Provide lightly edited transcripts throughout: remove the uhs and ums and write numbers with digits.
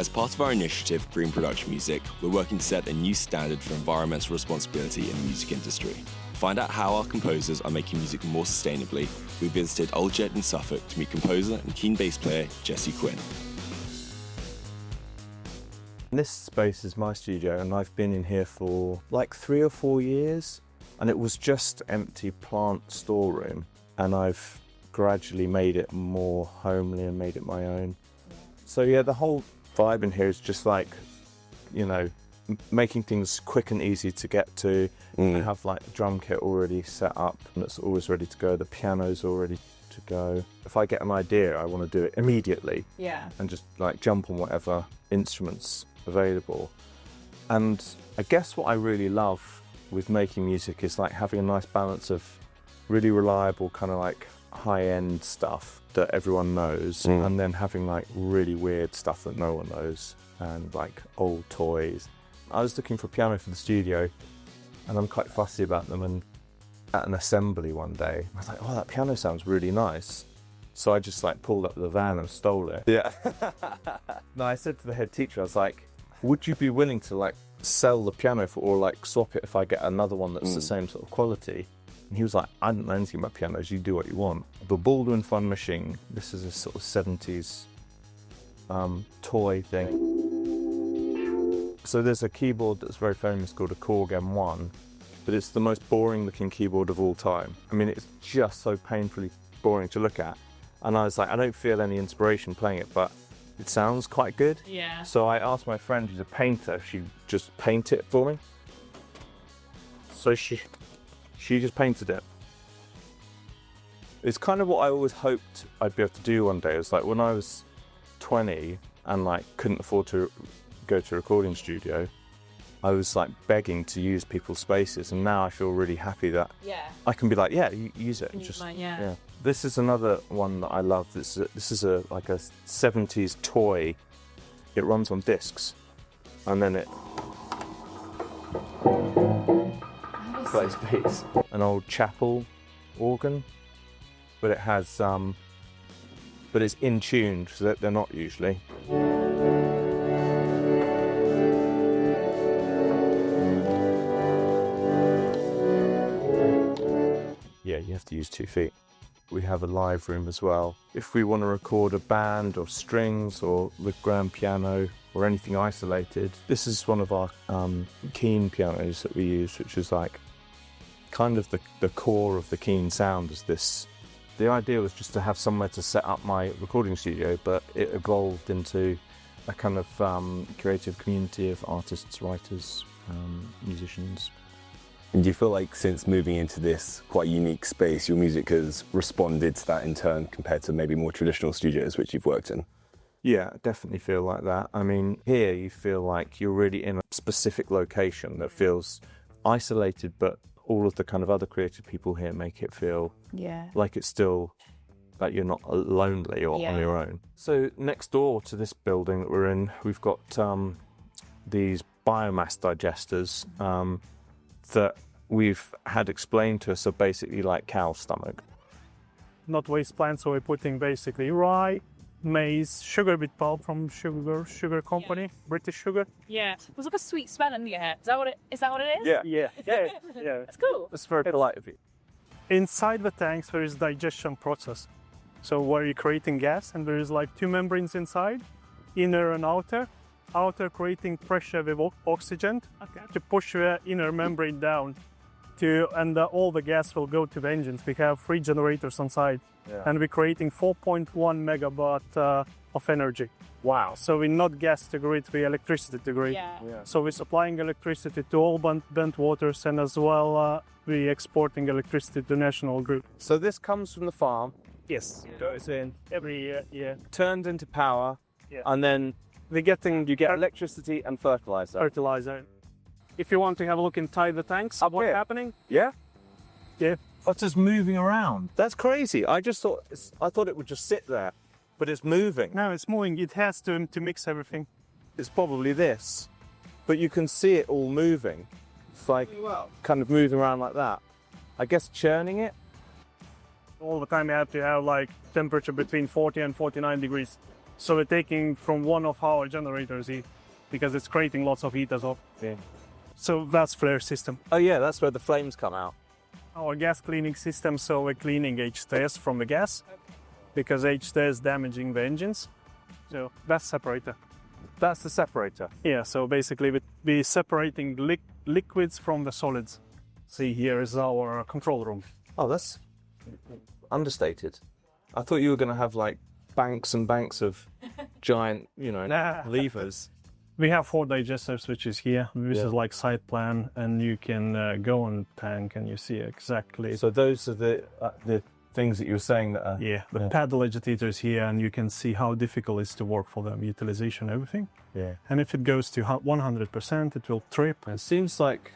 As part of our initiative, Green Production Music, we're working to set a new standard for environmental responsibility in the music industry. To find out how our composers are making music more sustainably, we visited Old Jet in Suffolk to meet composer and Keane bass player Quin. This space is my studio, and I've been in here for like 3 or 4 years, and it was just empty plant storeroom, and I've gradually made it more homely and made it my own. So yeah, the whole vibe in here is just like, you know, making things quick and easy to get to. I have like the drum kit already set up and it's always ready to go. The piano's all ready to go. If I get an idea, I want to do it immediately. Yeah. And just like jump on whatever instruments available. And I guess what I really love with making music is like having a nice balance of really reliable kind of like high-end stuff that everyone knows, and then having like really weird stuff that no one knows, and like old toys. I was looking for a piano for the studio, and I'm quite fussy about them, and at an assembly one day, I was like, oh, that piano sounds really nice. So I just like pulled up the van and stole it. Yeah. No, I said to the head teacher, I was like, would you be willing to like sell the piano for, or like swap it if I get another one that's the same sort of quality? And he was like, I don't know anything about pianos, you do what you want. The Baldwin Fun Machine, this is a sort of 70s toy thing. So there's a keyboard that's very famous called a Korg M1, but it's the most boring looking keyboard of all time. I mean, it's just so painfully boring to look at. And I was like, I don't feel any inspiration playing it, but it sounds quite good. Yeah. So I asked my friend who's a painter if she'd just paint it for me. So she just painted it. It's kind of what I always hoped I'd be able to do one day. It's like when I was 20 and like couldn't afford to go to a recording studio, I was like begging to use people's spaces, and now I feel really happy that I can be like, yeah, use it. Just, yeah. This is another one that I love. This is like a 70s toy. It runs on discs, and then it plays beats. An old chapel organ, but it has but it's in tuned, so that they're not usually. Yeah, you have to use 2 feet. We have a live room as well. If we want to record a band or strings or the grand piano or anything isolated, this is one of our Keane pianos that we use, which is like kind of the core of the Keane sound is this. The idea was just to have somewhere to set up my recording studio, but it evolved into a kind of creative community of artists, writers, musicians. And do you feel like since moving into this quite unique space, your music has responded to that in turn compared to maybe more traditional studios which you've worked in? Yeah, I definitely feel like that. I mean, here you feel like you're really in a specific location that feels isolated, but all of the kind of other creative people here make it feel like it's still, like you're not lonely or on your own. So next door to this building that we're in, we've got these biomass digesters that we've had explained to us are basically like cow's stomach. Not waste plants, so we're putting basically rye, maize, sugar beet pulp from sugar company, British sugar. Yeah. There's like a sweet smell in the air. Is that what it is? Yeah. That's cool. That's very polite of you. Inside the tanks there is digestion process. So where you're creating gas, and there is like 2 membranes inside, inner and outer. Outer creating pressure with oxygen to push the inner membrane down, and all the gas will go to the engines. We have 3 generators on site, and we're creating 4.1 megawatt of energy. Wow. So we're not gas to grid, we're electricity to grid. So we're supplying electricity to all bent waters, and as well we're exporting electricity to national grid. So this comes from the farm. Yes. Goes in. Every year, Turned into power. And then you get electricity and fertilizer. If you want to have a look inside the tanks, what's happening? Yeah? Yeah. It's just moving around. That's crazy. I thought it would just sit there, but it's moving. No, it's moving. It has to mix everything. It's probably this, but you can see it all moving. It's like kind of moving around like that. I guess churning it. All the time you have to have like temperature between 40 and 49 degrees. So we're taking from one of our generators heat because it's creating lots of heat as well. Yeah. So that's flare system. Oh yeah, that's where the flames come out. Our gas cleaning system, so we're cleaning HTS from the gas because HTS is damaging the engines. So that's separator. That's the separator. Yeah, so basically we're separating liquids from the solids. See, here is our control room. Oh, that's understated. I thought you were going to have like banks and banks of giant, levers. We have 4 digester switches here. This Yeah. is like side plan, and you can go on tank and you see exactly. So those are the things that you were saying that are... The paddle agitators here, and you can see how difficult it is to work for them, utilization, everything. Yeah. And if it goes to 100%, it will trip. It seems like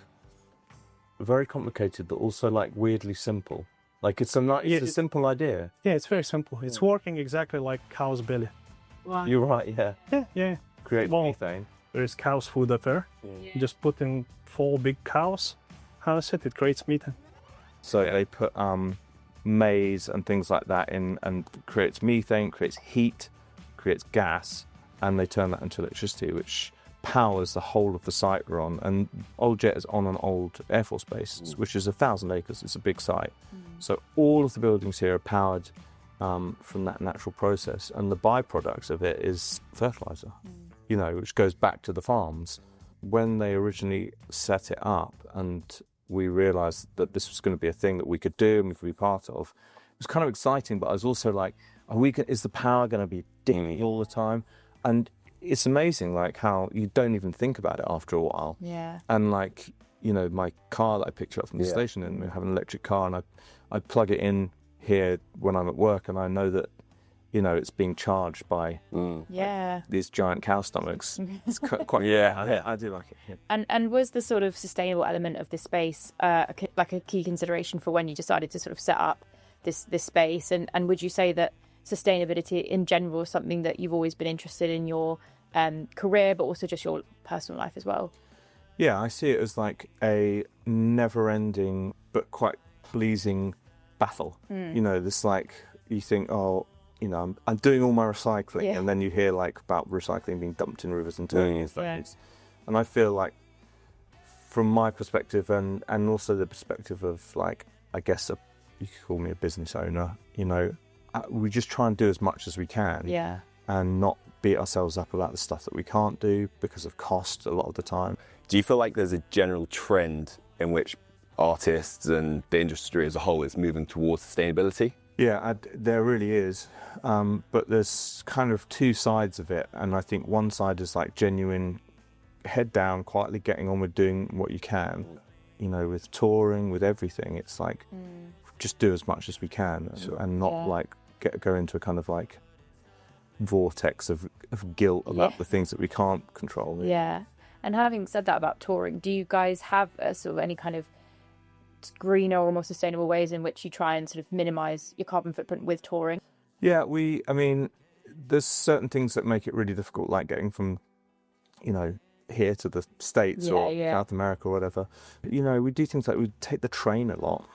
very complicated, but also like weirdly simple. Like it's a simple idea. Yeah, it's very simple. It's working exactly like cow's belly. Wow. You're right, yeah. Yeah. Create Well, methane. There is cow's food up there. You just put in 4 big cows. How is it? It creates methane. So they put maize and things like that in, and creates methane, creates heat, creates gas, and they turn that into electricity, which powers the whole of the site we're on. And Old Jet is on an old Air Force base, which is 1,000 acres. It's a big site. So all of the buildings here are powered from that natural process, and the byproduct of it is fertilizer, which goes back to the farms. When they originally set it up and we realised that this was going to be a thing that we could do and we could be part of, it was kind of exciting, but I was also like, is the power going to be dinging all the time? And it's amazing like how you don't even think about it after a while. Yeah. And like, my car that I picked up from the station, and we have an electric car, and I plug it in here when I'm at work, and I know that it's being charged by these giant cow stomachs. It's quite I do like it. Yeah. And was the sort of sustainable element of this space like a key consideration for when you decided to sort of set up this space? And would you say that sustainability in general is something that you've always been interested in your career, but also just your personal life as well? Yeah, I see it as like a never-ending but quite pleasing battle. This like, you think, I'm doing all my recycling, and then you hear like about recycling being dumped in rivers and turning into things. And I feel like, from my perspective, and also the perspective of like, I guess you could call me a business owner, we just try and do as much as we can, and not beat ourselves up about the stuff that we can't do because of cost a lot of the time. Do you feel like there's a general trend in which artists and the industry as a whole is moving towards sustainability? Yeah, there really is, but there's kind of 2 sides of it, and I think one side is like genuine head down, quietly getting on with doing what you can, with touring, with everything. It's like just do as much as we can, and not like go into a kind of like vortex of guilt about the things that we can't control. Yeah. And having said that about touring, do you guys have sort of any kind of greener or more sustainable ways in which you try and sort of minimise your carbon footprint with touring? Yeah, there's certain things that make it really difficult, like getting from, here to the States or South America or whatever. We do things like we take the train a lot,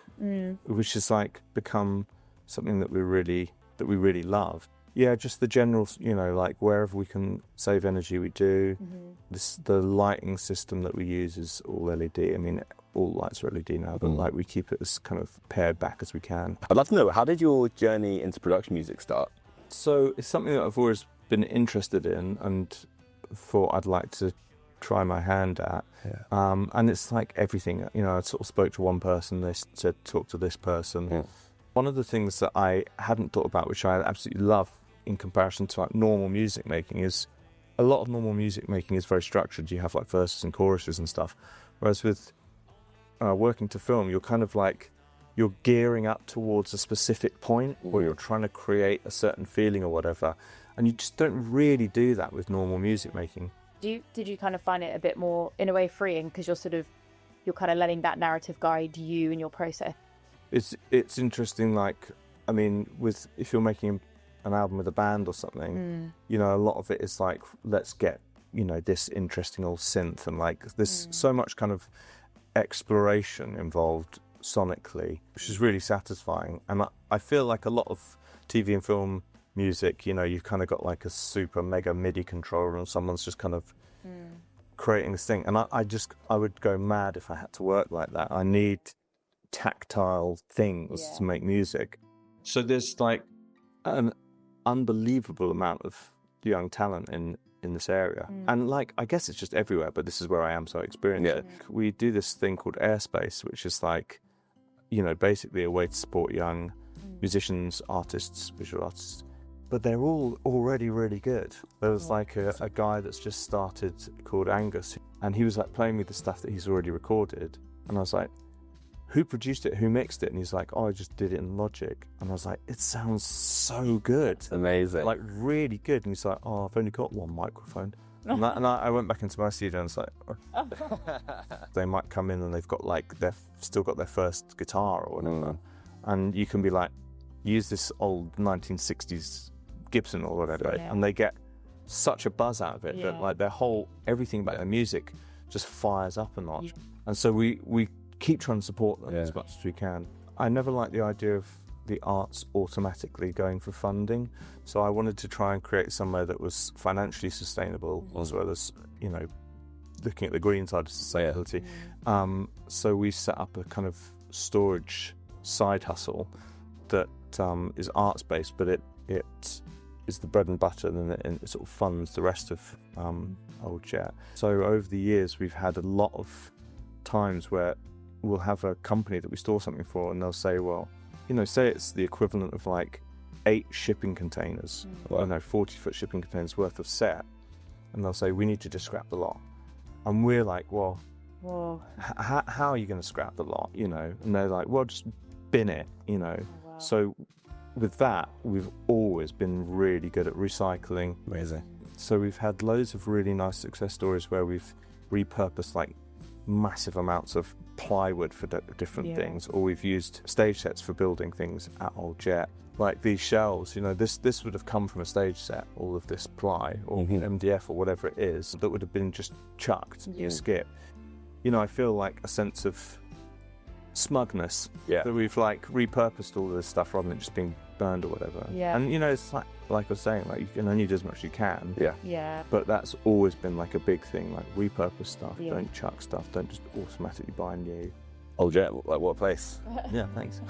which has like become something that we really love. Yeah, just the general, like wherever we can save energy, we do. The lighting system that we use is all LED. I mean, all lights are LED now, but like we keep it as kind of pared back as we can. I'd love to know, how did your journey into production music start? So it's something that I've always been interested in and thought I'd like to try my hand at. And it's like everything, I sort of spoke to one person, they said talk to this person. One of the things that I hadn't thought about, which I absolutely love in comparison to like normal music making, is a lot of normal music making is very structured. You have like verses and choruses and stuff, whereas with working to film, you're kind of like, you're gearing up towards a specific point, or you're trying to create a certain feeling or whatever, and you just don't really do that with normal music making. Did you kind of find it a bit more, in a way, freeing, because you're kind of letting that narrative guide you in your process? It's interesting, like, I mean, if you're making an album with a band or something, a lot of it is like, let's get, this interesting old synth, and like there's so much kind of exploration involved sonically, which is really satisfying. And I feel like a lot of TV and film music, you know, you've kind of got like a super mega MIDI controller and someone's just kind of creating this thing. And I would go mad if I had to work like that. I need tactile things to make music. So there's like an unbelievable amount of young talent in this area. And like, I guess it's just everywhere, but this is where I am so experienced. We do this thing called Airspace, which is like, you know, basically a way to support young musicians, artists, visual artists. But they're all already really good. There was like a guy that's just started called Angus, and he was like playing me the stuff that he's already recorded. And I was like, who produced it? Who mixed it? And he's like, oh, I just did it in Logic. And I was like, it sounds so good. Amazing. Like really good. And he's like, oh, I've only got one microphone. And I went back into my studio and it's like, they might come in and they've got like, they've still got their first guitar or whatever. And you can be like, use this old 1960s Gibson or whatever. And they get such a buzz out of it that like everything about their music just fires up a notch. And so we keep trying to support them as much as we can. I never liked the idea of the arts automatically going for funding, so I wanted to try and create somewhere that was financially sustainable as well as, you know, looking at the green side of sustainability. So we set up a kind of storage side hustle that is arts based, but it is the bread and butter, and it sort of funds the rest of Old Jet. So over the years we've had a lot of times where we'll have a company that we store something for, and they'll say, well, you know, say it's the equivalent of like 8 shipping containers, I don't know, 40-foot shipping containers worth of set, and they'll say, we need to just scrap the lot. And we're like, well, how are you going to scrap the lot, you know? And they're like, well, just bin it, you know. So with that, we've always been really good at recycling. Amazing. So we've had loads of really nice success stories where we've repurposed like massive amounts of plywood for different things, or we've used stage sets for building things at Old Jet. Like these shelves, you know, this would have come from a stage set, all of this ply or MDF or whatever it is that would have been just chucked in a skip. You know, I feel like a sense of smugness that we've like repurposed all of this stuff rather than just being burned or whatever. And you know, it's like I was saying, like you can only do as much as you can. But that's always been like a big thing, like repurpose stuff, don't chuck stuff, don't just automatically buy new. Old Jet, like what a place. Yeah, thanks.